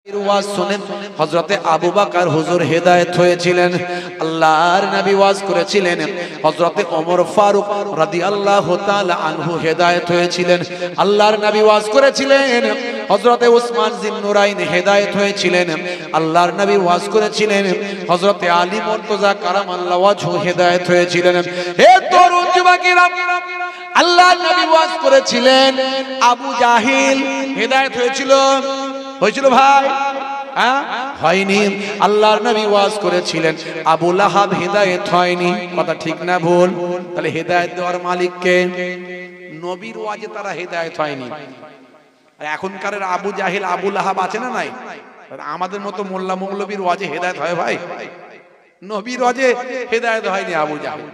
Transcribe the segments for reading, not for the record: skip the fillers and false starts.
ওয়াজ শুনেন হযরতে আবু বকর হুজুর হেদায়েত হয়েছিলেন। আল্লাহর নবী ওয়াজ করেছিলেন। হযরতে ওমর ফারুক রাদিয়াল্লাহু তাআলা আনহু হেদায়েত হয়েছিলেন। আল্লাহর নবী ওয়াজ করেছিলেন। হযরতে উসমান জিন্নুরাইন হেদায়েত হয়েছিলেন। আল্লাহর নবী ওয়াজ করেছিলেন। হযরতে আলী মুর্তজা কারামাল্লাহু ওয়াজহু হেদায়েত হয়েছিলেন। হে তরুণ যুবকেরা, আল্লাহর নবী ওয়াজ করেছিলেন। আবু জাহিল হেদায়েত হয়েছিল ভাই? হ্যাঁ, হয়নি। আল্লাহর নবী ওয়াজ করেছিলেন। আবু লাহাব হেদায়েত হয়নি। কথা ঠিক না ভুল? তাহলে হেদায়েত দেওয়ার মালিক কে? নবীর ওয়াজে তারা হেদায়েত হয়নি। আর এখনকার আবু জাহিল আবু লাহাব আছে না নাই? আমাদের মতো মোল্লা মৌলবীর ওয়াজে হেদায়েত হয় ভাই? নবীর ওয়াজে হেদায়েত হয়নি আবু জাহিল।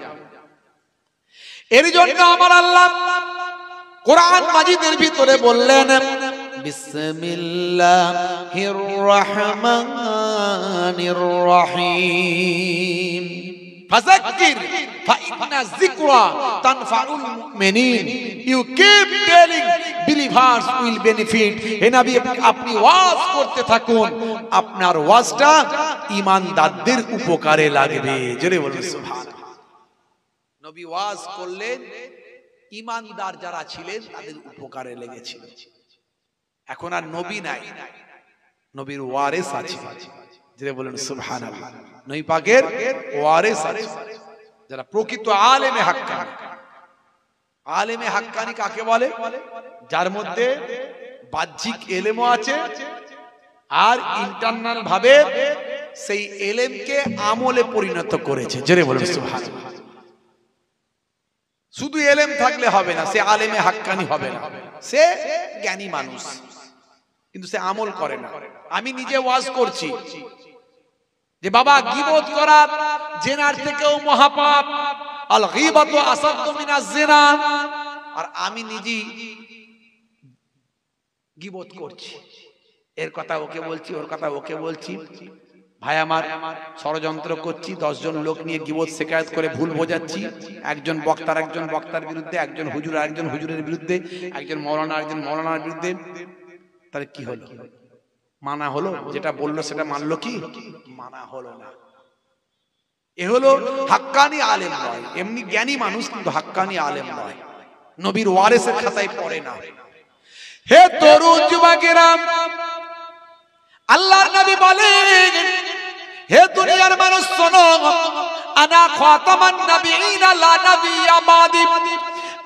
এর জন্য আমার আল্লাহ কোরআন মাজিদের ভিতরে বললেন, বিসমিল্লাহির রহমানির রহিম, ফাযাক্কির ফাইন্না যিকরা তানফাউল মুমিনিন। You keep telling believers will benefit. হে নবী, আপনি ওয়াজ করতে থাকুন, আপনার ওয়াজটা ঈমানদারদের উপকারে লাগবে। জোরে বলুন সুবহানাল্লাহ। নবী ওয়াজ করলেন, ঈমানদার যারা ছিলেন তাদের উপকারে লেগেছিল। এখন আর নবী নাই, নবীর ওয়ারিস আছে। যারা বলেন সুবহানাল্লাহ, নবী পাকের ওয়ারিস আছে, যারা প্রকৃত আলেমে হাক্কানি। আলেমে হাক্কানি কাকে বলে? যার মধ্যে বাহ্যিক এলেমও আছে আর ইন্টারনাল ভাবে সেই এলেমকে আমলে পরিণত করেছে। যারা বলেন সুবহানাল্লাহ। শুধু এলেম থাকলে হবে না, সে আলেমে হাক্কানি হবে না। সে জ্ঞানী মানুষ, কিন্তু সে আমল করে না। আমি নিজে ওয়াজ করছি যে বাবা, গীবত করা জিনার থেকেও মহাপাপ, আল গীবাতু আসাদ্দু মিনাজ জিনা। আর আমি নিজেই গীবত করছি, এর কথা ওকে বলছি, ওর কথা ওকে বলছি। ভাই আমার, ষড়যন্ত্র করছি, 10 জন লোক নিয়ে গীবত শিকায়ত করে ভুল বোঝাচ্ছি। একজন বক্তার বিরুদ্ধে, একজন হুজুর আরেকজন হুজুরের বিরুদ্ধে, একজন মৌলানা আরেকজন মৌলানার বিরুদ্ধে। তাহলে কি হলো? মানা হলো? যেটা বললো সেটা মানলো কি? মানা হলো না। এ হলো হাক্কানি আলেম নয়। এমনি জ্ঞানী মানুষ, কিন্তু হাক্কানি আলেম নয়, নবীর ওয়ারিসের খাতায় পড়ে না। হে তরুণ যুবকেরা, আল্লাহর নবী বলেন, হে দুনিয়ার মানুষ শোনো, আনা খাতামান নবিয়িনা লা নবিয়্যা বাদি।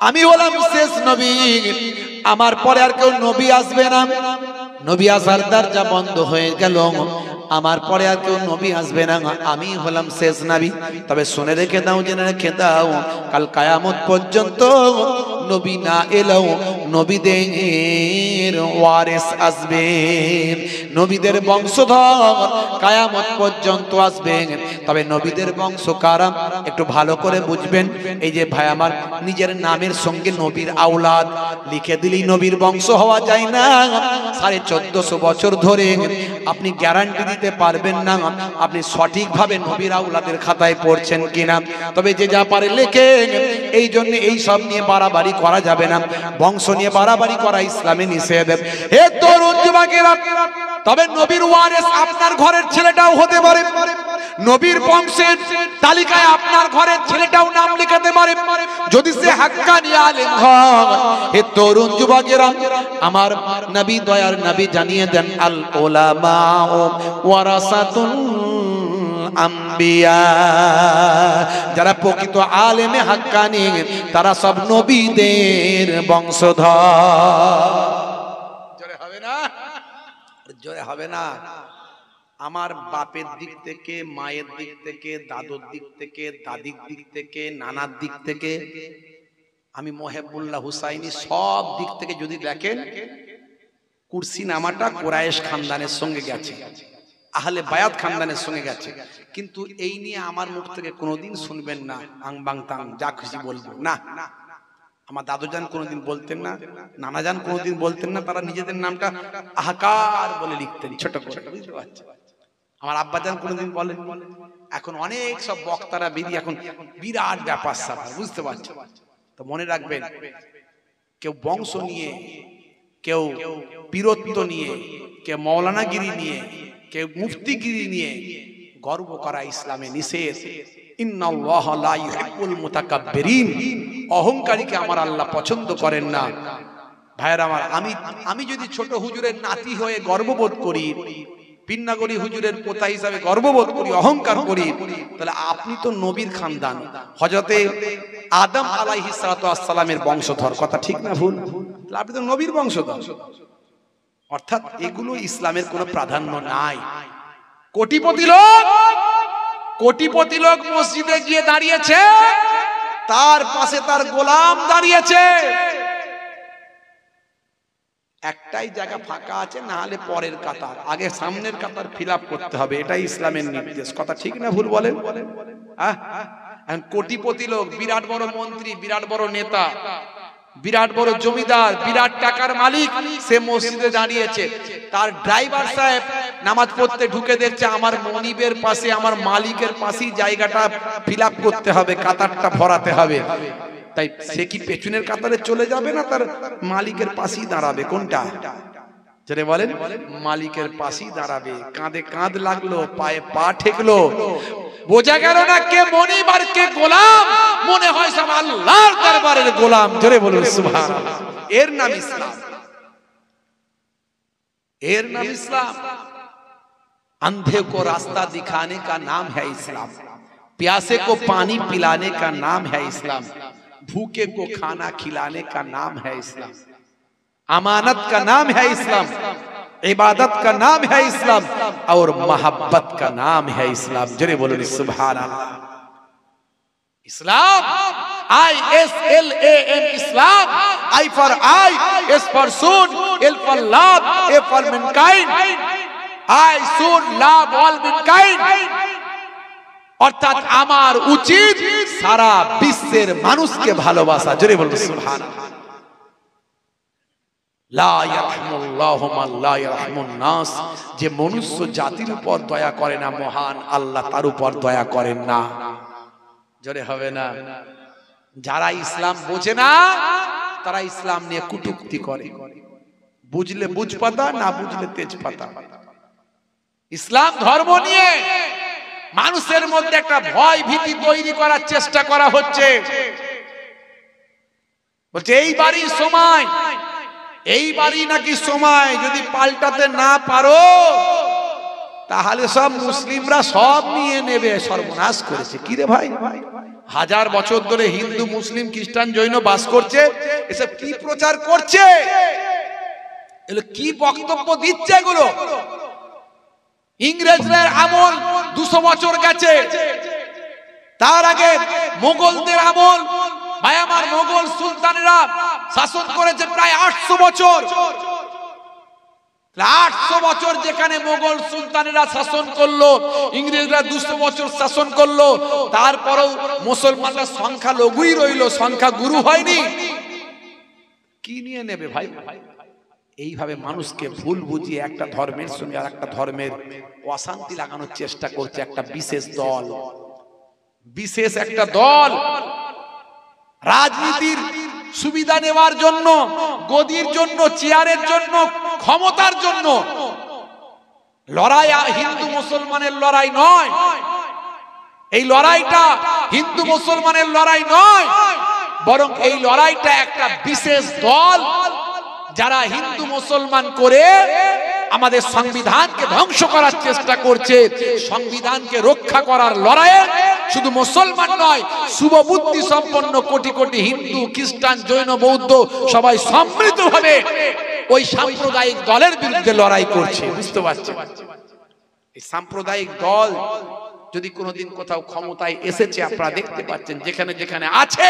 আমি হলাম শেষ নবী, আমার পরে আর কেউ নবী আসবে না। নবী আসার দরজা বন্ধ হয়ে গেল, আমার পরে আর কেউ নবী আসবে না, আমি হলাম শেষ নবী। তবে শুনে রেখে দাও, জেনে রেখে দাও, কাল কিয়ামত পর্যন্ত নবী না এলেও নবীদের ওয়ারিস আসবে, নবীদের বংশধর কিয়ামত পর্যন্ত আসবে। তবে নবীদের বংশ কারা একটু ভালো করে বুঝবেন। এই যে ভাই আমার, নিজের নামের সঙ্গে নবীর আওলাদ লিখে দিলেই নবীর বংশ হওয়া যায় না। 1450 বছর ধরে আপনি গ্যারান্টি দিতে পারবেন না আপনি সঠিকভাবে নবীর আওলাদের খাতায় পড়ছেন কিনা। তবে যে যা পারে লেখে। এই জন্য এই সব নিয়ে বাড়াবাড়ি করা যাবে না, বংশ নিয়ে বাড়াবাড়ি করা ইসলামে নিষেধ। হে তরুণ যুবকেরা, তবে নবীর ওয়ারিস আপনার ঘরের ছেলেটাও হতে পারে, নবীর বংশের তালিকায় আপনার ঘরের ছেলেটাও নাম লেখাতে পারে, যদি সে হাক্কানি আলেম হয়। হে তরুণ যুবকেরা, আমার নবী, দয়ার নবী জানিয়ে দেন, আল উলামাউ ওয়ারাসাতুল আম্বিয়া। যারা প্রকৃত আলেমে হাক্কানি, তারা সব নবীদের বংশধর। জোরে হবে না? জোরে হবে না? আমার বাপের দিক থেকে, মায়ের দিক থেকে, দাদুর দিক থেকে, দাদির দিক থেকে, নানার দিক থেকে, আমি মোহেবুল্লাহ হুসাইনি, সব দিক থেকে যদি দেখেন, কুরসি নামাটা কুরাইশ খানদানের সঙ্গে গেছে, আহলে বায়াত খানদানের সঙ্গে গেছে। কিন্তু এই নিয়ে আমার মুখ থেকে কোনোদিন শুনবেন না আং বাং তাং যা খুশি বলবো না। আমার দাদুজান কোনোদিন বলতেন না, নানাজান কোনোদিন বলতেন না, তারা নিজেদের নামটা আহকার বলে লিখতেন ছোট করে, বুঝতে পারছেন? আমার আব্বাজান কোনোদিন বলেন। এখন অনেক সব বক্তারা বেরিয়ে, এখন বিরাট ব্যাপার স্যাপার, বুঝতে পারছেন? তো মনে রাখবেন, কেউ বংশ নিয়ে কেউ বীরত্ব নিয়ে, কেউ মৌলানাগিরি নিয়ে, কেউ মুফতিগিরি নিয়ে গর্ব করা ইসলামে নিষেধ। ইন্নাল্লাহা লা ইউহিব্বুল মুতাকাব্বিরিন, অহংকারীকে আমার আল্লাহ পছন্দ করেন না। ভাইয়েরা আমার, আমি যদি ছোট হুজুরের নাতি হয়ে গর্ববোধ করি, পিন্নাগরি হুজুরের পোতা হিসাবে গর্ববোধ করি, অহংকার করি, তাহলে আপনি তো নবীর খানদান, হযরতে আদম আলাইহিস সালাতু ওয়াস সালামের বংশধর। কথা ঠিক না ভুল? আপনি তো নবীর বংশধর। অর্থাৎ এগুলো ইসলামের কোনো প্রাধান্য নাই। কোটিপতি লোক মসজিদে গিয়ে দাঁড়িয়েছে, তার পাশে তার গোলাম দাঁড়িয়েছে, একটাই জায়গা ফাঁকা আছে, না হলে পরের কাতার, আগে সামনের কাতার ফিল আপ করতে হবে। এটাই ইসলামের নির্দেশ। কথা ঠিক না ভুল বলেন? কোটিপতি লোক, বিরাট বড় মন্ত্রী, বিরাট বড় নেতা, বিরাট বড় জমিদার, বিরাট টাকার মালিক, সে মসজিদে দাঁড়িয়েছে, তার ড্রাইভার সাহেব নামাজ পড়তে ঢুকে দেখছে আমার মনিবের পাশে, আমার মালিকের পাশেই জায়গাটা ফিল আপ করতে হবে, কাতারটা ভরাতে হবে। তাই সে কি পেছনের কাতারে চলে যাবে, না তার মালিকের পাশেই দাঁড়াবে? কোনটা? যেটা বলেন, মালিকের পাশেই দাঁড়াবে। কাঁধে কাঁধ লাগলো, পায়ে পা ঠেকলো, বোঝা গেল না কে মনিব আর কে গোলাম। মনে হয় সব আল্লাহর দরবারের গোলাম। জোরে বলুন সুবহানাল্লাহ। এর নাম ইসলাম, এর নাম ইসলাম। अंधे को रास्ता दिखाने का नाम है इस्लाम, प्यासे को पानी पिलाने का नाम है इस्लाम, भूखे को खाना खिलाने का नाम है इस्लाम, अमानत का नाम है इस्लाम, इबादत का नाम है इस्लाम, और मोहब्बत का नाम है इस्लाम। जरे बोलो सुभान अल्लाह। इस्लाम, ISLAM, Islam, I for I, S for soon, L for love, A for mankind, I should love all mankind। অর্থাৎ আমার উচিত সারা বিশ্বের মানুষকে ভালোবাসা। জোরে বলুন সুবহানাল্লাহ। লা ইয়ারহামুল্লাহু মান লা ইয়ারহামুন নাস, যে মনুষ্য জাতির উপর দয়া করে না, মহান আল্লাহ তার উপর দয়া করেন না। জোরে হবে না? যারা ইসলাম বোঝে না, তারা ইসলাম নিয়ে কটূক্তি করে। বুঝলে বুঝপাতা, না বুঝলে তেজপাতা। ইসলাম ধর্ম নিয়ে মানুষের মধ্যে একটা ভয় ভীতি তৈরি করার চেষ্টা করা হচ্ছে। বলছে এইবারই সময়, এইবারই নাকি সময়, যদি পাল্টাতে না পারো তাহলে সব মুসলিমরা সব নিয়ে নেবে। সর্বনাশ করেছে। কি রে ভাই, হাজার বছর ধরে হিন্দু, মুসলিম, খ্রিস্টান, জৈন বাস করছে, এসব কি প্রচার করছে, এগুলো কি বক্তব্য দিচ্ছে? এগুলো ইংরেজদের আমল 200 বছর গেছে, তার আগে মোগলদের আমল। ভাই আমার, মোগল সুলতানেরা শাসন করেছে প্রায় 800 বছর। 800 বছর যেখানে মোগল সুলতানেরা শাসন করলো, ইংরেজরা 200 বছর শাসন করলো, তারপরেও মুসলমানরা সংখ্যা লঘুই রইল, সংখ্যা গুরু হয়নি। কি নিয়ে নেবে ভাই? এইভাবে মানুষকে ভুল বুঝিয়ে একটা ধর্মের সঙ্গে আর একটা ধর্মের অশান্তি লাগানোর চেষ্টা করছে একটা বিশেষ দল, বিশেষ একটা দল। রাজনীতির সুবিধা নেওয়ার জন্য, গদির জন্য, চেয়ারের জন্য, ক্ষমতার জন্য লড়াই হিন্দু মুসলমানের লড়াই নয়। এই লড়াইটা হিন্দু মুসলমানের লড়াই নয়, বরং এই লড়াইটা একটা বিশেষ দল যারা হিন্দু মুসলমান করে আমাদের সংবিধানকে ধ্বংস করার চেষ্টা করছে। সংবিধানকে রক্ষা করার লড়াইয়ে শুধু মুসলমান নয়, শুভবুদ্ধি সম্পন্ন কোটি কোটি হিন্দু, খ্রিস্টান, জৈন, বৌদ্ধ সবাই সম্মিলিতভাবে ওই সাম্প্রদায়িক দলের বিরুদ্ধে লড়াই করছে। বুঝতে পারছেন? এই সাম্প্রদায়িক দল যদি কোনোদিন কোথাও ক্ষমতায় এসেছে, আপনারা দেখতে পাচ্ছেন যেখানে যেখানে আছে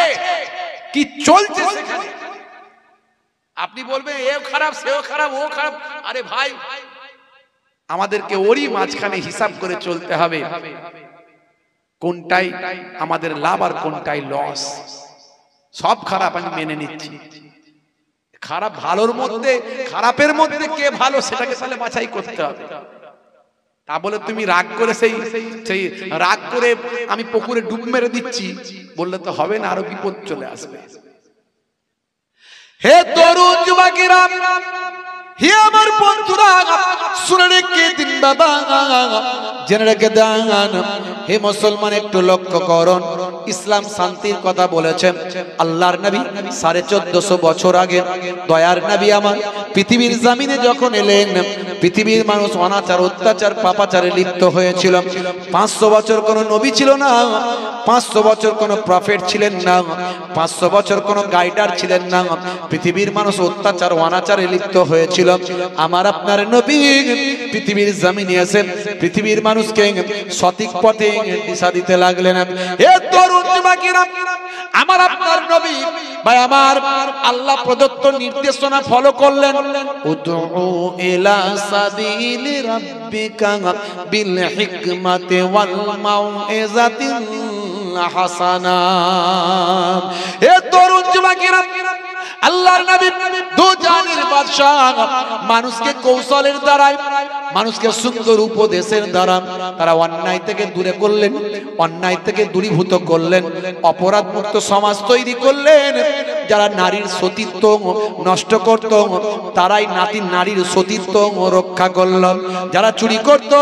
কি চলছে সেখানে। আপনি বলবেন এও খারাপ, সেও খারাপ, ও খারাপ। আরে ভাই, আমাদেরকে ওরই মাঝখানে হিসাব করে চলতে হবে, কোনটাই আমাদের লাভ আর কোনটাই লস। সব খারাপ আমি মেনে নিচ্ছি, খারাপ ভালোর মধ্যে, খারাপের মধ্যে কে ভালো সেটাকে তাহলে বাছাই করতে হবে। তা বলে তুমি রাগ করে সেই রাগ করে আমি পুকুরে ডুব মেরে দিচ্ছি বললে তো হবে না, আরো বিপদ চলে আসবে। হে তরুণ যুবকেরা, হে আমার বন্ধুরা, শুনে রেখে দিন বাবা, জেনে রেখে দেন। হে মুসলমান, একটু লক্ষ্য করুন, ইসলাম শান্তির কথা বলেছেন আল্লাহর নবী 1450 বছর আগে। দয়ার নবী আমার পৃথিবীর জমিনে যখন এলেন, পৃথিবীর মানুষ অনাচার, অত্যাচার, পাপাচারে লিপ্ত হয়েছিল। 500 বছর কোনো নবী ছিল না, 500 বছর কোনো প্রফেট ছিলেন না, 500 বছর কোনো গাইডার ছিলেন না। পৃথিবীর মানুষ অত্যাচার, অনাচারে লিপ্ত হয়েছিল। আমার আপনার নবী পৃথিবীর জমিনে এসে পৃথিবীর মানুষকে সঠিক পথে দিশা দিতে লাগলেন। হে তরুণ যুবকেরা, আমার আপনার নবী ভাই আমার আল্লাহ প্রদত্ত নির্দেশনা ফলো করলেন। উদউ ইলা সাবিলি রাব্বিকা বিল হিকমাতি ওয়াল মাউইজাতিল হাসানা। হে তরুণ যুবকেরা, আল্লাহর নবী দু জাহানের বাদশা, মানুষকে কৌশলের দ্বারাই, মানুষকে সুন্দর উপদেশের দ্বারা তারা অন্যায় থেকে দূরে করলেন, অন্যায় থেকে দূরীভূত করলেন, অপরাধ মুক্ত সমাজ তৈরি করলেন। যারা নারীর সতীত্ব নষ্ট করত, তারাই নারীর সতীত্ব রক্ষা করল। যারা চুরি করত,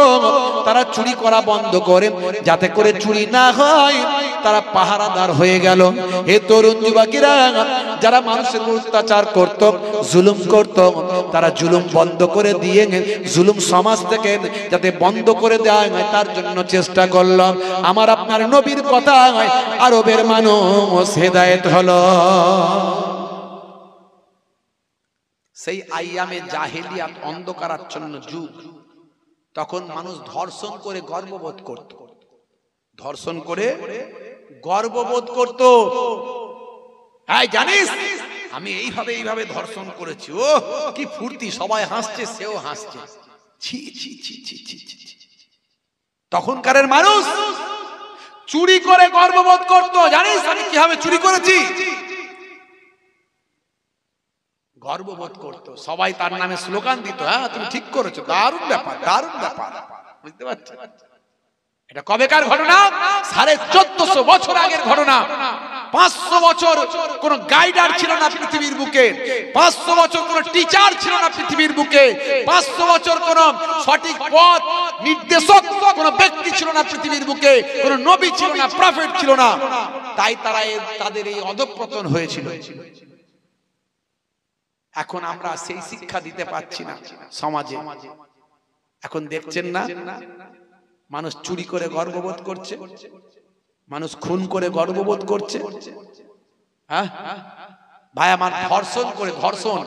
তারা চুরি করা বন্ধ করে, যাতে করে চুরি না হয়, তারা পাহারাদার হয়ে গেল। হে তরুণ যুবকেরা, যারা মানুষের অত্যাচার করত, জুলুম করত, তারা জুলুম বন্ধ করে দিয়ে জুলুম সমাজ থেকে যাতে বন্ধ করে দেওয়া হয় তার জন্য চেষ্টা করলাম। আমার আপনার নবীর কথা আরবের মানুষ হেদায়েত হলো। সেই আইয়ামে জাহেলিয়াত, অন্ধকারাচ্ছন্ন যুগ, তখন মানুষ ধর্ষণ করে গর্ববোধ করত, ধর্ষণ করে গর্ববোধ করত। হ্যাঁ জানিস, আমি এইভাবে ধর্ষণ করেছি, ও কি ফুর্তি, সবাই হাসছে, সেও হাসছে। ছি ছি ছি ছি ছি ছি। তখনকারের মানুষ চুরি করে গর্ববোধ করত। জানিস আমি কিভাবে চুরি করেছি, গর্ববোধ করত। সবাই তার নামে স্লোগান দিত, হ্যাঁ তুমি ঠিক করেছো, দারুণ ব্যাপার, দারুণ ব্যাপার। বুঝতে পারছো? এটা কবেকার ঘটনা? 1450 বছর আগের ঘটনা। 500 বছর কোন গাইডার ছিল না পৃথিবীর বুকে, 500 বছর কোন টিচার ছিল না পৃথিবীর বুকে, 500 বছর কোন সঠিক পথ নির্দেশক কোন ব্যক্তি ছিল না পৃথিবীর বুকে, কোন নবী ছিল না, প্রফেট ছিল না। তাই তাদের এই অধঃপতন হয়েছিল। এখন আমরা সেই শিক্ষা দিতে পারছি না সমাজে। এখন দেখছেন না, মানুষ চুরি করে গর্ববোধ করছে, মানুষ খুন করে গর্ববোধ করছে। হ্যাঁ ভাই আমার, ধর্ষণ করে, ধর্ষণ,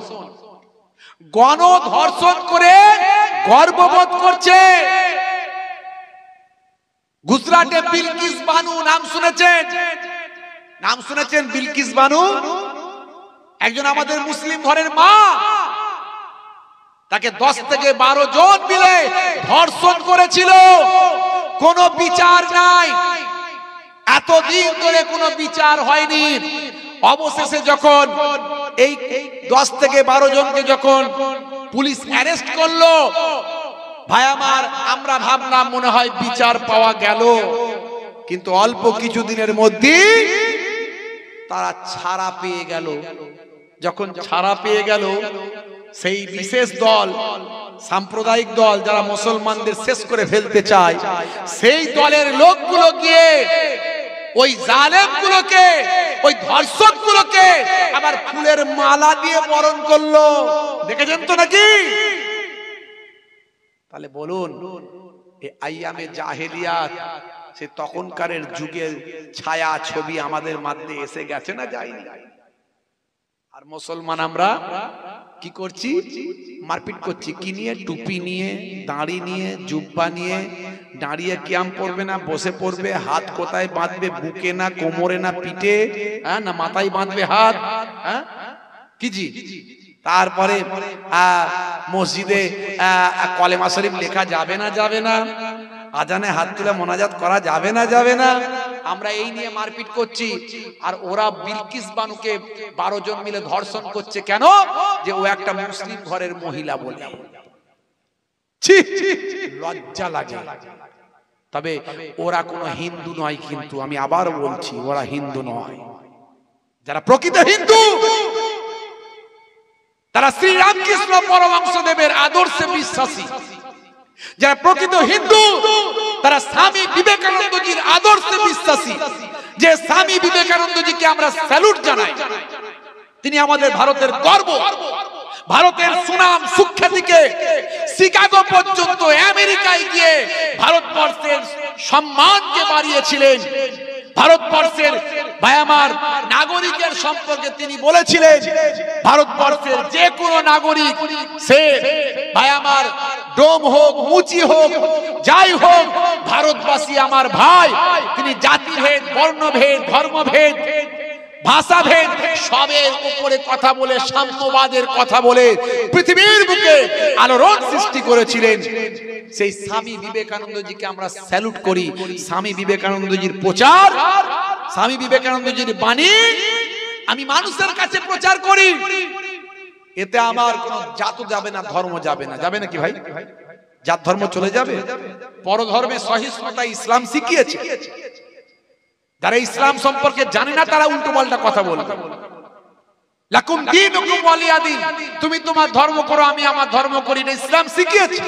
গণধর্ষণ করে গর্ববোধ করছে। গুজরাটে বিলকিস বানু, নাম শুনেছেন? নাম শুনেছেন বিলকিস বানু? একজন আমাদের মুসলিম ঘরের মা, তাকে 10 থেকে 12 জন মিলে ধর্ষণ করেছিল। কোনো বিচার নাই, এতদিন ধরে কোনো বিচার হয়নি। অবশেষে যখন এই 10 থেকে 12 জনকে যখন পুলিশ অ্যারেস্ট করলো, ভাই আমার, আমরা ভাবলাম মনে হয় বিচার পাওয়া গেল, কিন্তু অল্প কিছুদিনের মধ্যে তারা ছাড়া পেয়ে গেল। যখন ছাড়া পেয়ে গেল, সেই বিশেষ দল, সাম্প্রদায়িক দল, যারা মুসলমানদের শেষ করে ফেলতে চায়, সেই দলের লোকগুলো গিয়ে ওই জালেমগুলোকে, ওই ধর্ষকগুলোকে আবার ফুলের মালা দিয়ে বরণ করলো। দেখেছেন তো নাকি? তাহলে বলুন, এই আইয়ামে জাহেলিয়াত, সে তখনকারের যুগের ছায়া ছবি আমাদের মধ্যে এসে গেছে না যায়নি? আর মুসলমান আমরা কি করছি? মারপিট করছি। কি নিয়ে? টুপি নিয়ে, দাড়ি নিয়ে, জুব্বা নিয়ে। দাঁড়িয়ে কিয়াম পড়বে না, বসে পড়বে। হাত কোথায় বাঁধবে? বুকে না, কোমরে না, পিঠে, হ্যাঁ না মাথায় বাঁধবে হাত? হ্যাঁ কি জি? তারপরে মসজিদে কলেমা শরীফ লেখা যাবে না, যাবে না? আজানে হাত তুলে মোনাজাত করা যাবে না, যাবে না? আমরা এই নিয়ে মারপিট করছি, আর ওরা বিলকিস বানুকে 12 জন মিলে ধর্ষণ করছে। কেন? যে ও একটা মুসলিম ঘরের মহিলা বলে। ছি, লজ্জা লাগে। তবে ওরা কোনো হিন্দু নয়, কিন্তু আমি আবার বলছি, ওরা হিন্দু নয়। যারা প্রকৃত হিন্দু, তারা শ্রী রামকৃষ্ণ পরমহংসদেবের আদর্শে বিশ্বাসী। যারা প্রকৃত হিন্দু তারা স্বামী বিবেকানন্দজির আদর্শে বিশ্বাসী। যে স্বামী বিবেকানন্দজিকে আমরা স্যালুট জানাই, তিনি আমাদের ভারতের গর্ব। ভারতের সুনাম সুখ্যাতিকে শিকাগো পর্যন্ত আমেরিকায় গিয়ে ভারতবর্ষের সম্মানকে বাড়িয়েছিলেন। ভারতবর্ষের ভাই আমার নাগরিকের সম্পর্কে তিনি বলেছিলেন, ভারতবর্ষের যে কোনো নাগরিক, সে ভাই আমার ডোম হোক, মুচি হোক, যাই হোক, ভারতবাসী আমার ভাই। তিনি জাতিভেদ, বর্ণভেদ, ধর্মভেদ, ভাষাভেদ সবের উপরে কথা বলে, সাম্যবাদের কথা বলে পৃথিবীর বুকে আলোড়ন সৃষ্টি করেছিলেন। সেই স্বামী বিবেকানন্দজিকে আমরা স্যালুট করি। স্বামী বিবেকানন্দজির প্রচার, স্বামী বিবেকানন্দজির বাণী আমি মানুষের কাছে প্রচার করি। এতে আমার কোনো জাত যাবে না, ধর্ম যাবে না। যাবে নাকি ভাই? জাত ধর্ম চলে যাবে? পরধর্মে সহিষ্ণুতা ইসলাম শিখিয়েছে। যারা ইসলাম সম্পর্কে জানে না তারা উল্টো পাল্টা কথা বলবে। লাকুম দীনুকুম ওয়ালিয়া দীন, তুমি তোমার ধর্ম করো, আমি আমার ধর্ম করি। না, ইসলাম শিখিয়েছে।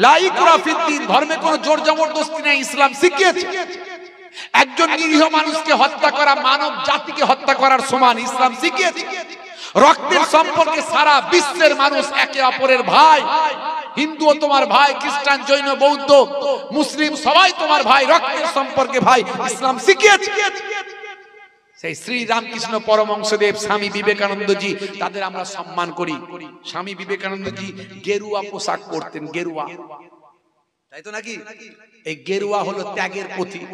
লা ইকরাহা ফিদ্দীন, ধর্মে কোনো জোর জবরদস্তি নেই, ইসলাম শিখিয়েছে। একজন নিরীহ মানুষকে হত্যা করা মানব জাতিকে হত্যা করার সমান, ইসলাম শিখিয়েছে। রক্তের সম্পর্কে সারা বিশ্বের মানুষ একে অপরের ভাই। হিন্দুও তোমার ভাই, খ্রিস্টান, জৈন, বৌদ্ধ, মুসলিম সবাই তোমার ভাই, রক্তের সম্পর্কে ভাই, ইসলাম শিখিয়েছে। সেই শ্রী রামকৃষ্ণ পরমহংসদেব, স্বামী বিবেকানন্দজি, তাদের আমরা সম্মান করি। স্বামী বিবেকানন্দজি গেরুয়া পোশাক পরতেন, গেরুয়া, তাই তো নাকি? এই গেরুয়া হলো ত্যাগের প্রতীক।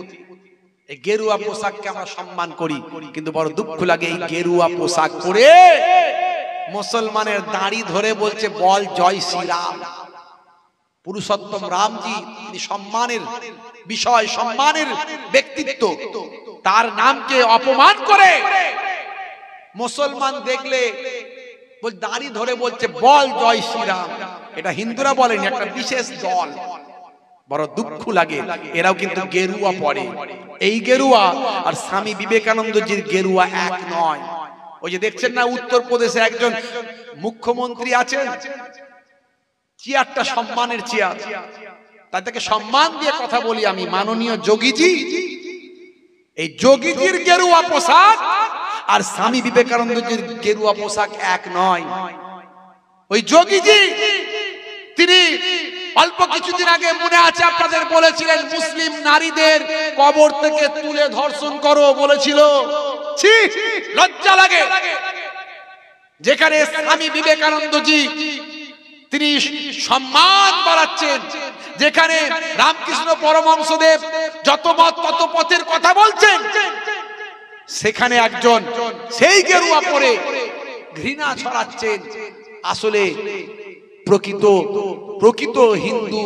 এই গেরুয়া পোশাককে আমরা সম্মান করি, কিন্তু বড় দুঃখ লাগে এই গেরুয়া পোশাক পরে মুসলমানের দাড়ি ধরে বলছে বল জয় শ্রীরাম। পুরুষোত্তম রামজি তিনি সম্মানের বিষয়, সম্মানের ব্যক্তিত্ব, তার নামকে অপমান করে মুসলমান দেখলে দাড়ি ধরে বলছে বল জয় শ্রীরাম। এটা হিন্দুরা বলেনি, একটা বিশেষ দল। বড় দুঃখ লাগে, এরাও কিন্তু গেরুয়া পরে। এই গেরুয়া আর স্বামী বিবেকানন্দজির গেরুয়া এক নয়। ওই যে দেখছেন না উত্তরপ্রদেশে একজন মুখ্যমন্ত্রী আছেন, চেয়ারটা সম্মানের চেয়ার, তাদেরকে সম্মান দিয়ে কথা বলি আমি, মাননীয় যোগীজি। এই যোগীজির গেরুয়া পোশাক আর স্বামী বিবেকানন্দজির গেরুয়া পোশাক এক নয়। ওই যোগীজি তিনি অল্প কিছুদিন আগে মনে আছে আপনাদের বলেছিলেন মুসলিম নারীদের কবর থেকে তুলে ধর্ষণ করো বলেছিল। ছি, লজ্জা লাগে। যেখানে স্বামী বিবেকানন্দজি তিনি সম্মান বাড়াচ্ছেন, যেখানে রামকৃষ্ণ পরমহংসদেব যত মত তত পথের কথা বলছেন, সেখানে একজন সেই গেরুয়া পরে ঘৃণা ছড়াচ্ছেন। আসলে প্রকৃত হিন্দু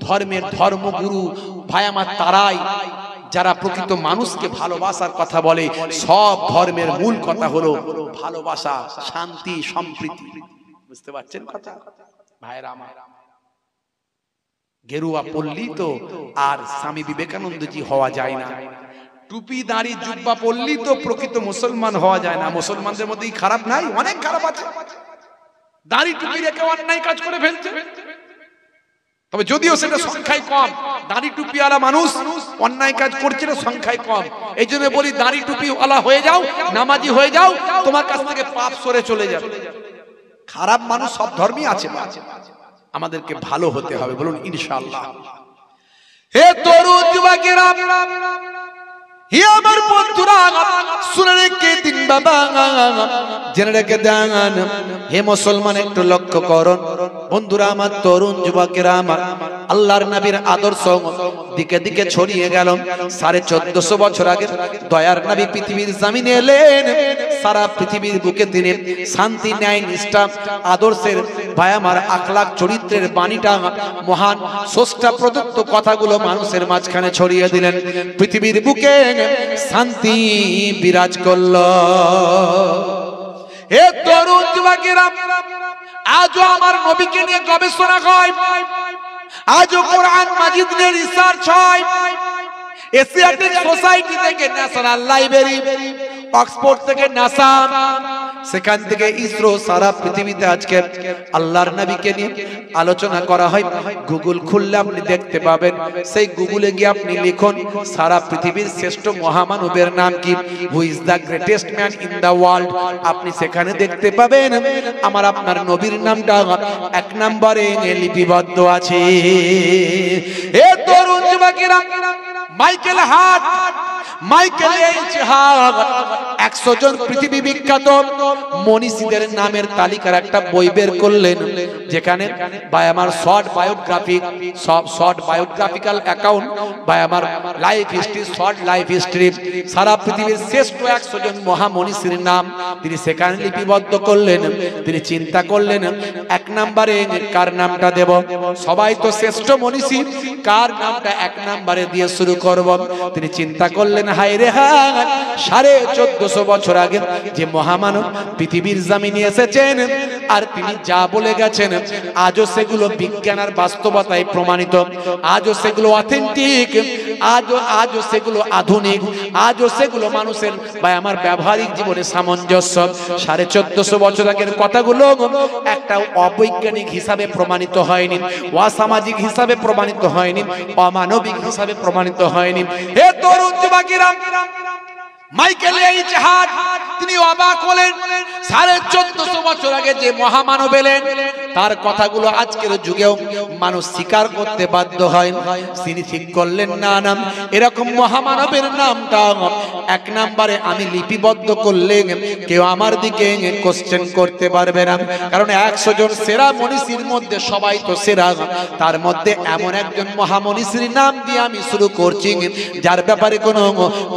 ধর্মের ধর্মগুরু ভাই আমার তারাই, যারা প্রকৃত মানুষকে ভালোবাসার কথা বলে। সব ধর্মের মূল কথা হলো ভালোবাসা, শান্তি, সম্প্রীতি। বুঝতে পারছেন কথা ভাইরা আমার? গেরুয়া পল্লী তো আর স্বামী বিবেকানন্দজি হওয়া যায় না। টুপি দাড়ি জুব্বা পল্লী তো প্রকৃত মুসলমান হওয়া যায় না। মুসলমানদের মধ্যে খারাপ নাই, অনেক খারাপ আছে। দাড়ি টুপি রেখে অন্যায় কাজ করে ফেলছে, তবে যদিও সেটা সংখ্যায় কম। দাড়ি টুপিওয়ালা মানুষ অন্যায় কাজ করছে না, সংখ্যায় কম। এই জন্য বলি দাড়ি টুপিওয়ালা হয়ে যাও, নামাজি হয়ে যাও, তোমার কাছ থেকে পাপ সরে চলে যাবে। খারাপ মানুষ সব ধর্মই আছে, আমাদেরকে ভালো হতে হবে, বলুন ইনশাআল্লাহ। হে তরুণ যুবকেরা, হে আমার বন্ধুরা, শুনে রেখে দিন বাবা, জেনে রেখে দেন। হে মুসলমান, একটু লক্ষ্য করুন বন্ধুরা আমার, তরুণ যুবকেরা আমার, আল্লাহর নবীর আদর্শ দিকে দিকে ছড়িয়ে গেল। 1450 বছর আগে দয়ার নবী পৃথিবীর জমিনে এলেন। সারা পৃথিবীর বুকে তিনি শান্তি, ন্যায়, নিষ্ঠা, আদর্শের ভাই আমার আখলাক, চরিত্রের বাণীটা, মহান স্রষ্টা প্রদত্ত কথাগুলো মানুষের মাঝখানে ছড়িয়ে দিলেন। পৃথিবীর বুকে শান্তি বিরাজ করল। হে তরুণ যুবকেরা, আজও আমার নবীকে নিয়ে গবেষণা হয়, আজও কোরআন মাজিদ নিয়ে রিসার্চ হয়। এশিয়াটিক সোসাইটি থেকে ন্যাশনাল লাইব্রেরি, অক্সফোর্ড থেকে নাসা, সেখান থেকে ইসরো সারা পৃথিবীতে আজকে আল্লাহর নবীকে নিয়ে আলোচনা করা হয়। গুগল খুললে আপনি দেখতে পাবেন, সেই গুগলে গিয়ে আপনি লিখুন সারা পৃথিবীর শ্রেষ্ঠ মহামানবের নাম কি, who is the greatest man in the world, আপনি সেখানে দেখতে পাবেন আমার আপনার নবীর নামটা 1 নম্বরে লিপিবদ্ধ আছে। এ তরুণ যুবকেরা, Michael heart, Michael H heart 100 জন পৃথিবী বিখ্যাত মনীষীদের নামের তালিকার একটা বই বের করলেন, যেখানে ভাই আমার শর্ট বায়োগ্রাফিক্যাল অ্যাকাউন্ট, ভাই আমার life history, short life history, সারা পৃথিবীর শ্রেষ্ঠ 100 জন মহামনীষীর নাম তিনি সেখানে লিপিবদ্ধ করলেন। তিনি চিন্তা করলেন 1 নম্বরে কার নামটা দেব, সবাই তো শ্রেষ্ঠ মনীষী, কার নামটা 1 নম্বরে দিয়ে শুরু করব। তিনি চিন্তা করলেন হায় রে হায়, 1450 বছর আগে যে মহামানব পৃথিবীর জমিনে এসেছেন আর তিনি যা বলে গেছেন আজও সেগুলো বিজ্ঞান আর বাস্তবতায় প্রমাণিত, আজও সেগুলো অথেন্টিক, আজও সেগুলো আধুনিক, আজও সেগুলো মানুষের বা আমার ব্যবহারিক জীবনে সামঞ্জস্য। 1450 বছর আগের কথাগুলো একটা অবৈজ্ঞানিক হিসাবে প্রমাণিত হয়নি, অসামাজিক হিসাবে প্রমাণিত হয়নি, অমানবিক হিসাবে প্রমাণিত হয়নি। হে তরুণ যুবকেরা, মাইকেল এইচ হার্ট তিনি অবাক হলেন, 1450 বছর আগে যে মহামানব এলেন তার কথাগুলো আজকের যুগেও মানুষ স্বীকার করতে বাধ্য হয়। তিনি ঠিক করলেন না না, এরকম মহামানবের নামটা 1 নম্বরে আমি লিপিবদ্ধ করলে কেউ আমার দিকে কোশ্চেন করতে পারবে না, কারণ 100 জন সেরা মনীষীর মধ্যে সবাই তো সেরা, তার মধ্যে এমন একজন মহামনীষীর নাম দিয়ে আমি শুরু করছি যার ব্যাপারে কোনো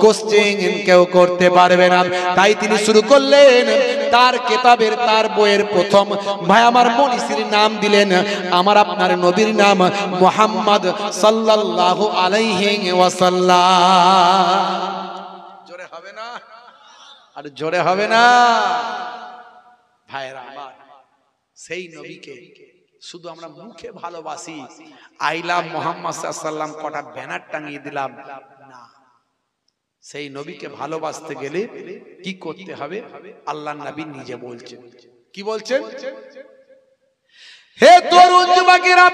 কোশ্চেন কেউ করতে পারবে না। তাই তিনি শুরু করলেন তার কিতাবের, তার বইয়ের প্রথম ভাই আমার মনীষীর নাম দিলেন আমার আপনার নবীর নাম মুহাম্মদ সাল্লাল্লাহু আলাইহি ওয়াসাল্লাম। জোরে হবে না? আর জোরে হবে না? ভাইরা আমার, সেই নবীকে শুধু আমরা মুখে ভালোবাসি, আই লাভ মুহাম্মদ সাল্লাল্লাহু আলাইহি ওয়াসাল্লাম কটা ব্যানার টাঙিয়ে দিলাম না, সেই নবীকে ভালোবাসতে গেলে কি করতে হবে আল্লাহর নবী নিজে বলছেন। কি বলছেন? হে তরুণ যুবকেরা,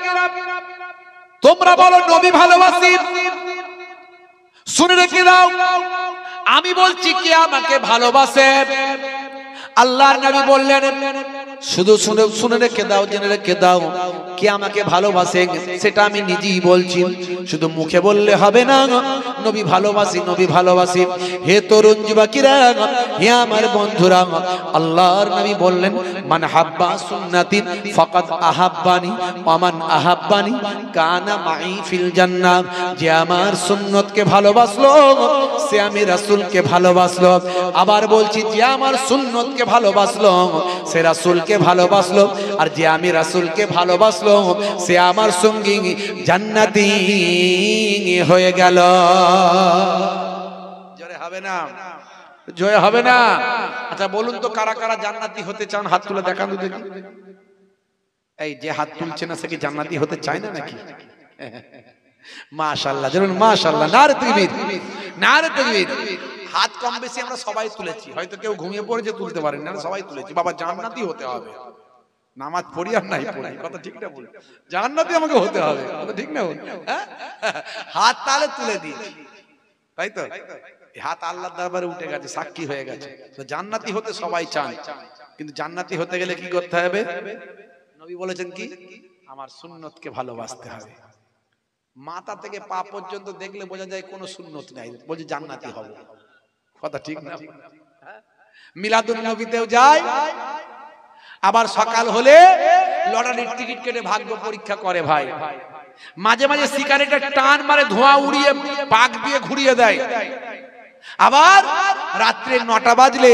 তোমরা বলো নবী ভালোবাসি, শুনে রেখে দাও আমি বলছি কে আমাকে ভালোবাসে। আল্লাহর নবী বললেন শুধু শুনে রেখে দাও, জেনে রেখে দাও কে আমাকে ভালোবাসে সেটা আমি নিজেই বলছি, শুধু মুখে বললে হবে না নবী ভালোবাসি, নবী ভালোবাসি। হে তরুণ যুবকেরা, হে আমার বন্ধুরা, আল্লাহর নবী বললেন মান হাব্বা সুন্নতি ফাকাদ আহাব্বানি ওয়া মান আহাব্বানি কানা মাই ফিল জান্নাহ, যে আমার সুন্নতকে ভালোবাসলো সে আমি রাসূলকে ভালোবাসলো। আবার বলছি, যে আমার সুন্নতকে ভালোবাসলো সে রাসূলকে ভালোবাসলো, আর যে আমি রাসূলকে ভালোবাসলো সে আমার সঙ্গী জান্নাতি হয়ে গেল। জোরে হবে না? জয় হবে না? আচ্ছা বলুন তো কারা কারা জান্নাতি হতে চান? হাত তুলে দেখান তো দেখি। এই যে হাত তুলছে না সে কি জান্নাতি হতে চায় না নাকি? মাশাআল্লাহ, জানেন মাশাআল্লাহ, নারে তাকবীর, নারে তাকবীর। হাত কম বেশি আমরা সবাই তুলেছি, হয়তো কেউ ঘুমিয়ে পড়েছে তুলতে পারেন না, সবাই তুলেছি। বাবা জান্নাতি হতে হবে, নামাজ পড়ি আর নাই পড়ি, কথা ঠিক না বলি, জান্নাতি আমাকে হতে হবে, কথা ঠিক না বলি? হাত তাহলে তুলে দিয়েছি, তাই তো? হাত আল্লাহর দরবারে উঠে গেছে, সাক্ষী হয়ে গেছে। তো জান্নাতি হতে সবাই চান, কিন্তু জান্নাতি হতে গেলে কি করতে হবে? নবী বলেছেন কি? আমার সুন্নতকে ভালোবাসতে হবে। মাথা থেকে পা পর্যন্ত দেখলে বোঝা যায় কোনো সুন্নত নাই, বলছে জান্নাতি হবে, কথা ঠিক না? মিলাদুন নবীতেও যায়, আবার সকাল হলে লটারির টিকিট কেটে ভাগ্য পরীক্ষা করে ভাই। মাঝে মাঝে সিগারেটের টান মারে, ধোঁয়া উড়িয়ে পাক দিয়ে ঘুরিয়ে দেয়। আবার রাত্রে 9টা বাজলে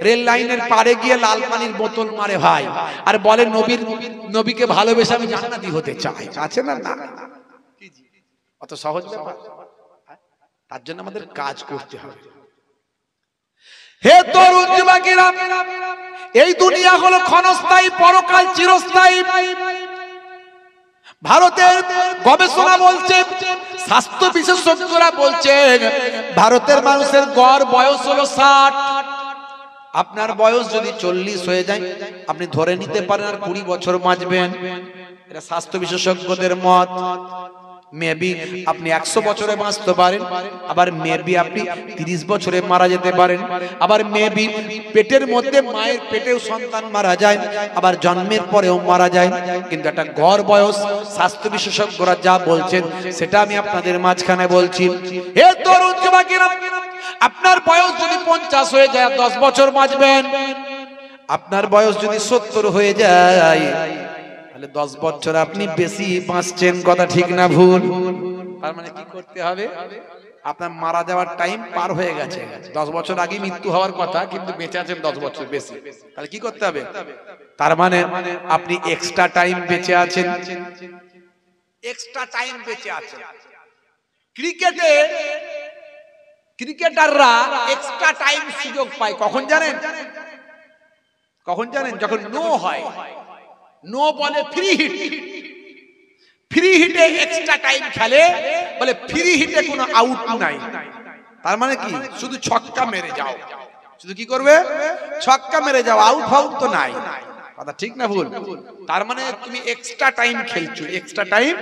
রেল লাইনের পারে গিয়ে লাল পানির বোতল মারে ভাই, আর বলে নবীকে ভালোবেসে আমি জান্নাতি হতে চাই। আছে না? না, অত সহজ ব্যাপার? তার জন্য আমাদের কাজ করতে হবে। হে তরুণ যুবকেরা, এই দুনিয়া হলো ক্ষণস্থায়ী, পরকাল চিরস্থায়ী। ভারতের গবেষণা বলছে, স্বাস্থ্য বিশেষজ্ঞরা বলছেন ভারতের মানুষের গড় বয়স হলো 60। আপনার বয়স যদি 40 হয়ে যায় আপনি ধরে নিতে পারেন আর 20 বছর বাঁচবেন, এটা স্বাস্থ্য বিশেষজ্ঞদের মত। মেবি আপনি 100 বছরে বাঁচতে পারেন, আবার মেবি আপনি 30 বছরে মারা যেতে পারেন, আবার মেবি পেটের মধ্যে মায়ের পেটেও সন্তান মারা যায়, আবার জন্মের পরেও মারা যায়। কিন্তু একটা গড় বয়স স্বাস্থ্য বিশেষজ্ঞরা যা বলছেন সেটা আমি আপনাদের মাঝখানে বলছি। হে তরুণ যুবকেরা, আপনার বয়স যদি 50 হয়ে যায় 10 বছর বাঁচবেন। আপনার বয়স যদি 70 হয়ে যায় তাহলে 10 বছর আপনি বেশি বাঁচছেন। কথা ঠিক না ভুল? তার মানে কি করতে হবে? আপনার মারা যাওয়ার টাইম পার হয়ে গেছে, 10 বছর আগে মৃত্যু হওয়ার কথা, কিন্তু বেঁচে আছেন 10 বছর বেশি। তাহলে কি করতে হবে? তার মানে আপনি এক্সট্রা টাইম বেঁচে আছেন, এক্সট্রা টাইম বেঁচে আছেন। ক্রিকেটাররা এক্সট্রা টাইম সুযোগ পায় কখন জানেন? কখন জানেন? যখন নো হয়, নো বলে ফ্রি হিট, ফ্রি হিটে এক্সট্রা টাইম খেলে, বলে ফ্রি হিটে কোনো আউট নাই। তার মানে কি? শুধু ছক্কা মেরে যাও, শুধু কি করবে? ছক্কা মেরে যাও, আউট ফাউট তো নাই। কথা ঠিক না ভুল? তার মানে তুমি এক্সট্রা টাইম খেলছো, এক্সট্রা টাইম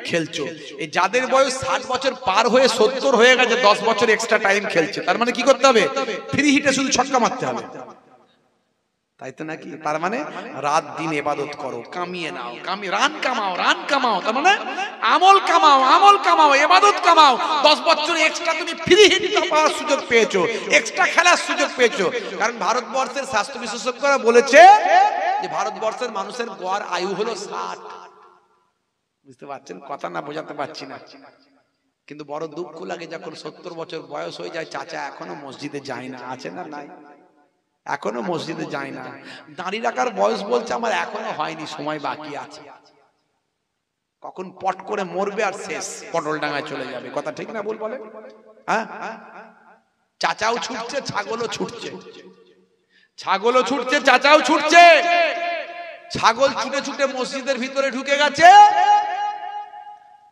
খেলছো। এই যাদের বয়স 60 বছর পার হয়ে 70 হয়ে গেছে 10 বছর এক্সট্রা টাইম খেলছে। তার মানে কি করতে হবে? ফ্রি হিটে শুধু ছক্কা মারতে হবে, তাই তো নাকি? তার মানে রাত দিন ইবাদত করো, কামিয়ে নাও, রান কামাও, রান কামাও। তার মানে আমল কামাও, আমল কামাও, ইবাদত কামাও। 10 বছর এক্সট্রা তুমি ফ্রি হিট পাওয়ার সুযোগ পেয়েছো, এক্সট্রা খেলার সুযোগ পেয়েছো। কারণ ভারতবর্ষের স্বাস্থ্য বিশেষজ্ঞরা বলেছে যে ভারতবর্ষের মানুষের গড় আয়ু হলো 60। বুঝতে পারছেন? কথা না বোঝাতে পারছি না, কিন্তু বড় দুঃখ লাগে যখন 70 বছর বয়স হয়ে যায়, চাচা এখনো মসজিদে যায় না। আছে না নাই? এখনো মসজিদে যায় না। দাঁড়িয়ে রাখার বয়স বলছে আমার এখনো হয়নি, সময় বাকি আছে। কখন পট করে মরবে আর শেষ, পটল ডাঙায় চলে যাবে। কথা ঠিক না ভুল বলে? হ্যাঁ, চাচাও ছুটছে, ছাগলও ছুটছে, ছাগলও ছুটছে, চাচাও ছুটছে। ছাগল ছুটে ছুটে মসজিদের ভিতরে ঢুকে গেছে,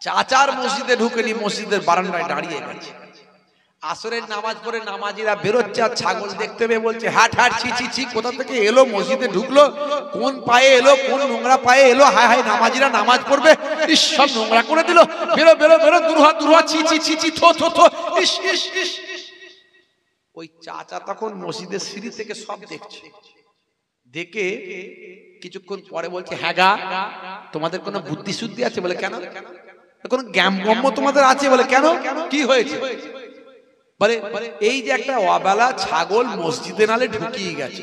চাচার মসজিদে ঢুকেনি, মসজিদের বারান্দায় দাঁড়িয়ে গেছে। আসরের নামাজ পড়ে নামাজিরা বেরোচ্ছে, আর ছাগল দেখতে পেয়ে বলছে হাট হাট, ছি ছি ছি, কোথা থেকে এলো, মসজিদে ঢুকলো, কোন পায়ে এলো, কোন নোংরা পায়ে এলো, হায় হায়, নামাজিরা নামাজ পড়বে, ইস সব নোংরা করে দিল, বেরো বেরো বেরো, দুরহা দুরহা, ছি ছি ছি ছি, থো থো থো, ইস ইস ইস। ওই চাচা তখন মসজিদের সিঁড়ি থেকে সব দেখছে, দেখে কিছুক্ষণ পরে বলছে হ্যাঁ গা, তোমাদের কোনো বুদ্ধি শুদ্ধি আছে? বলে কেন? কোনো জ্ঞান ব্রহ্ম তোমাদের আছে? বলে কেন, কি হয়েছে? বলে এই যে একটা অবেলা ছাগল মসজিদে নালে ঢুকিয়ে গেছে,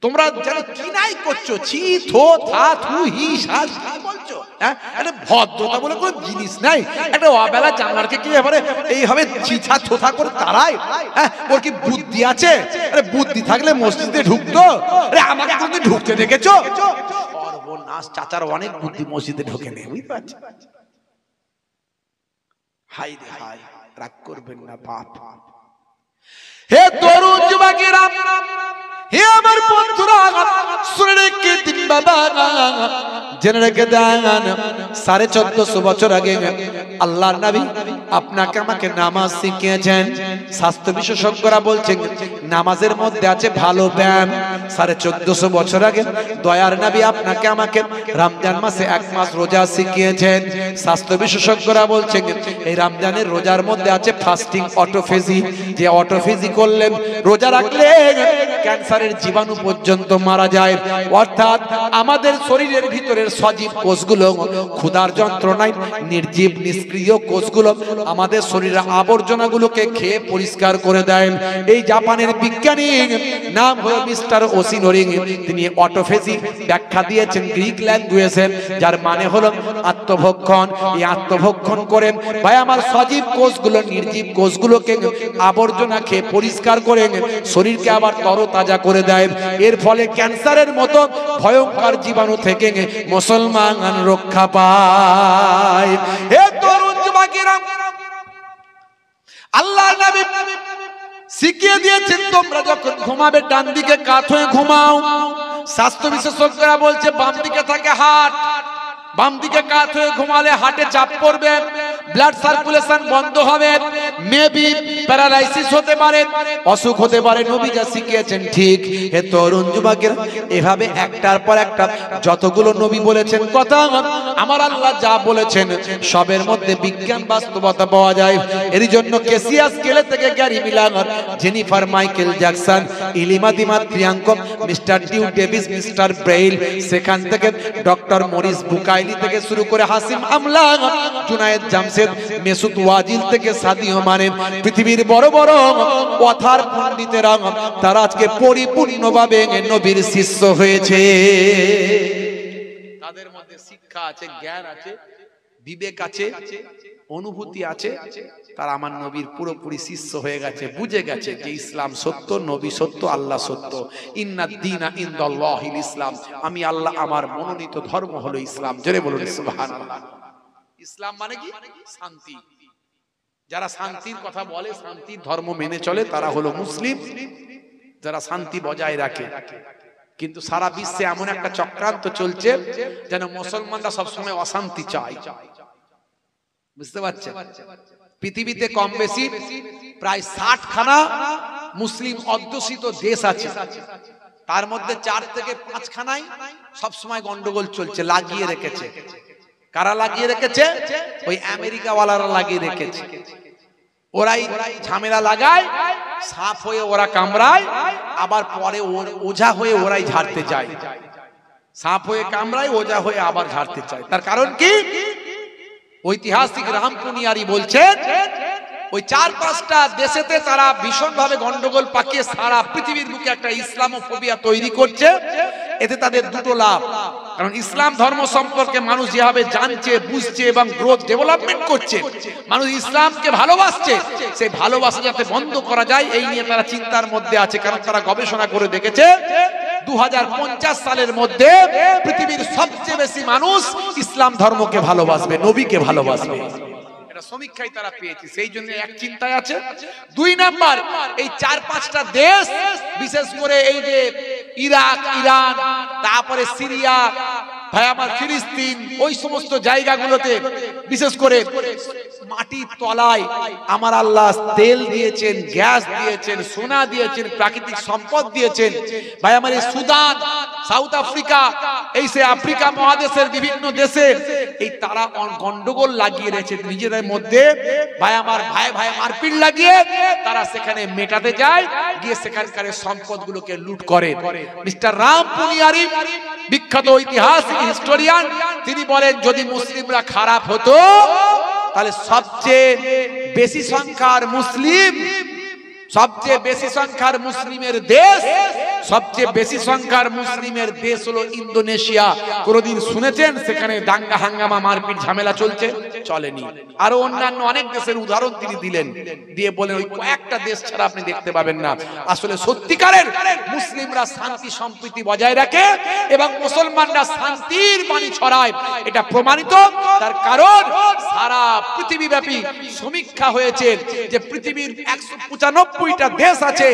তোমরা যেন কি নাই করছো, ছি থো থা থু হি সাজ বলছো। হ্যাঁ, একটা ভদ্রতা বলে কোনো জিনিস নাই। একটা অবেলা জানোয়ারকে কি ব্যাপারে এইভাবে ছিছা থোথা করে তাড়ায়? হ্যাঁ, ওর কি বুদ্ধি আছে? আরে বুদ্ধি থাকলে মসজিদে ঢুকতো। আরে আমাকে তুমি ঢুকতে দেখেছো? সর্বনাশ, চাচার অনেক বুদ্ধি, মসজিদে ঢোকে নেই। বুঝতে পারছো? হাই রে হাই, রাগ করবেন না বাপ। হে তরুণ যুবকেরা, হে আমার বন্ধুরা, শুনে রেখে দিন বাবা, জেনে রেখে দেন, 1450 বছর আগে আল্লাহর নবী আপনাকে আমাকে নামাজ শিখিয়েছেন। স্বাস্থ্য বিশেষজ্ঞরা বলছেন নামাজের মধ্যে আছে ভালো ব্যায়াম। 1450 বছর আগে দয়ার নবী আপনাকে আমাকে রমজান মাসে 1 মাস রোজা শিখিয়েছেন। স্বাস্থ্য বিশেষজ্ঞরা বলছেন এই রমজানের রোজার মধ্যে আছে ফাস্টিং, অটোফেজি। যে অটোফেজি করলেন, রোজা রাখলে ক্যান্সারের জীবাণু পর্যন্ত মারা যায়। অর্থাৎ আমাদের শরীরের ভিতরের সজীব কোষগুলো ক্ষুধার যন্ত্রণায় নির্জীব নিষ্ক্রিয় কোষগুলো আমাদের শরীরের আবর্জনাগুলোকে খেয়ে পরিষ্কার করে দেয়। এই জাপানের বিজ্ঞানী নাম হলো মিস্টার ওসিনোরিং, তিনি অটোফেজি ব্যাখ্যা দিয়েছেন গ্রিক ল্যাঙ্গুয়েজে, যার মানে হলো আত্মভক্ষণ। এই আত্মভক্ষণ করে ভাই আমার সজীব কোষগুলো নির্জীব কোষগুলোকে আবর্জনা খেয়ে পরিষ্কার করে শরীরকে আবার তরতাজা করে দেয়। এর ফলে ক্যান্সারের মতো ভয়ঙ্কর জীবাণু থেকে মুসলমান রক্ষা পায়। হে তরুণ যুবকেরা, আল্লাহর নবী শিখিয়ে দিয়েছেন তোমরা যখন ঘুমাবে ডান দিকে কাত হয়ে ঘুমাও। স্বাস্থ্য বিশেষজ্ঞরা বলছে বাম দিকে থাকে হাট, বাম দিকে কাত হয়ে ঘুমালে হাটে চাপ পড়বে, ব্লাড সার্কুলেশন বন্ধ হবে, মেবি প্যারালাইসিস হতে পারে, অসুখ হতে পারে। নবী যা শিখিয়েছেন ঠিক। হে তরুণ যুবকের, এভাবে একটার পর একটা যতগুলো নবী বলেছেন কথা, আমার আল্লাহ যা বলেছেন সবের মধ্যে বিজ্ঞান বাস্তবতা পাওয়া যায়। এর জন্য কেসিয়াস কেলে থেকে Gary Miller, Jennifer Michael Jackson, ইলিমা দিমা ত্রিয়াঙ্ক, মিস্টার ডিউ ডেভিস, মিস্টার ব্রেইল, সেখান থেকে ডক্টর মরিস বুকাইলি থেকে শুরু করে হাসিম আমলা, জুনায়েদ জামশেদ, মেসুদ ওয়াজিল থেকে সাদিও মানে, পৃথিবীর বড় বড় কথার পণ্ডিতেরা তারা আজকে পরিপূর্ণভাবে নবীর শিষ্য হয়েছে। তাদের মধ্যে শিক্ষা আছে, জ্ঞান আছে, বিবেক আছে, অনুভূতি আছে। তারা আমার নবীর পুরোপুরি শিষ্য হয়ে গেছে, বুঝে গেছে যে ইসলাম সত্য, নবী সত্য, আল্লাহ সত্য। ইন্নাদ দীনা ইনদাল্লাহিল ইসলাম, আমি আল্লাহ, আমার মনোনীত ধর্ম হলো ইসলাম। জোরে বলুন সুবহানাল্লাহ। ইসলাম মানে কি? শান্তি। যারা শান্তির কথা বলে, শান্তির ধর্ম মেনে চলে, তারা হলো মুসলিম, যারা শান্তি বজায় রাখে। কিন্তু সারা বিশ্বে এমন একটা চক্রান্ত চলছে যেন মুসলমানরা সবসময় অশান্তি চায়। বুঝতে পারছেন? পৃথিবীতে কম বেশি প্রায় 60 খানা মুসলিম অধ্যুষিত দেশ আছে, তার মধ্যে 4 থেকে 5 খানায় সবসময় গন্ডগোল চলছে, লাগিয়ে রেখেছে। কারা লাগিয়ে রেখেছে? ওই আমেরিকা ওয়ালারা লাগিয়ে রেখেছে। ওরাই ঝামেলা লাগায়, সাপ হয়ে ওরা কামড়ায়, আবার পরে ওঝা হয়ে ওরাই ঝাড়তে যায়। সাপ হয়ে কামড়ায়, ওঝা হয়ে আবার ঝাড়তে চায়। তার কারণ কি? ঐতিহাসিক রামপুনিয়ারি বলছেন ওই 4-5টা দেশেতে তারা ভীষণভাবে গন্ডগোল পাকিয়ে সারা পৃথিবীর বুকে একটা ইসলামোফোবিয়া তৈরি করছে। এতে তাদের দুটো লাভ, কারণ ইসলাম ধর্ম সম্পর্কে মানুষ যেভাবে জানছে, বুঝছে এবং গ্রোথ ডেভেলপমেন্ট করছে, মানুষ ইসলামকে ভালোবাসছে, সেই ভালোবাসা যাতে বন্ধ করা যায় এই নিয়ে তারা চিন্তার মধ্যে আছে। কারণ তারা গবেষণা করে দেখেছে 2050 সালের মধ্যে পৃথিবীর সবচেয়ে বেশি মানুষ ইসলাম ধর্মকে ভালোবাসবে, নবীকে ভালোবাসবে। সমীক্ষায় তারা পেয়েছে, সেই জন্য এক চিন্তায় আছে। 2 নাম্বার, এই 4-5টা দেশ, বিশেষ করে এই যে ইরাক, ইরান, তারপরে সিরিয়া, ভাই আমার ফিলিস্তিন, ওই সমস্ত জায়গাগুলোতে বিশেষ করে মাটির তলায় আমার আল্লাহ তেল দিয়েছেন, গ্যাস দিয়েছেন, সোনা দিয়েছেন, প্রাকৃতিক সম্পদ দিয়েছেন। ভাই আমার এই সুদান, সাউথ আফ্রিকা, এই সে আফ্রিকা মহাদেশের বিভিন্ন দেশে এই তারা গন্ডগোল লাগিয়ে রেখেছে নিজেদের মধ্যে। ভাই আমার ভাই ভাই মারপিট লাগিয়ে তারা সেখানে মেটাতে যায়, গিয়ে সেখানকার সম্পদগুলোকে লুট করে। মিস্টার রামপুনিয়ারি, বিখ্যাত ঐতিহাসিক হিস্টোরিয়ান, তিনি বলেন যদি মুসলিমরা খারাপ হতো তাহলে সবচেয়ে বেশি সংখ্যার মুসলিম, সবচেয়ে বেশি সংখ্যার মুসলিমের দেশ, সবচেয়ে বেশি সংখ্যার মুসলিমের দেশ হলো ইন্দোনেশিয়া। কোনদিন শুনেছেন সেখানে দাঙ্গা হাঙ্গামা মারপিট ঝামেলা চলছে? চলেনি। আরো অন্যান্য অনেক দেশের উদাহরণ তিনি দিলেন, দিয়ে বলেন ওই কয়েকটা দেশ ছাড়া আপনি দেখতে পাবেন না। আসলে সত্যিকারের মুসলিমরা শান্তি সম্প্রীতি বজায় রাখে এবং মুসলমানরা শান্তির বাণী ছড়ায়, এটা প্রমাণিত। তার কারণ সারা পৃথিবীব্যাপী সমীক্ষা হয়েছে যে পৃথিবীর 195টা দেশ আছে,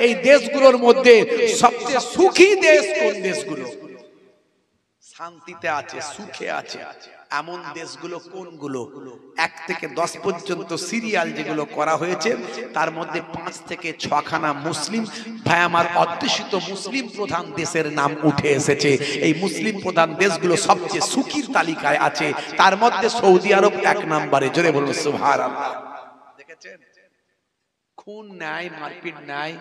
এই দেশগুলোর মধ্যে সবচেয়ে সুখী দেশ কোন দেশগুলো? শান্তিতে আছে, সুখে আছে, এমন দেশগুলো কোনগুলো? 1 থেকে 10 পর্যন্ত সিরিয়াল যেগুলো করা হয়েছে, তার মধ্যে 5 থেকে 6 খানা মুসলিম, ভাই আমার অধ্যুষিত মুসলিম প্রধান দেশের নাম উঠে এসেছে। এই মুসলিম প্রধান দেশগুলো সবচেয়ে সুখীর তালিকায় আছে, তার মধ্যে সৌদি আরব 1 নম্বরে। জোরে বলুন সুবহানাল্লাহ। দেখেছেন? খুন নাই, মারপিট নাই,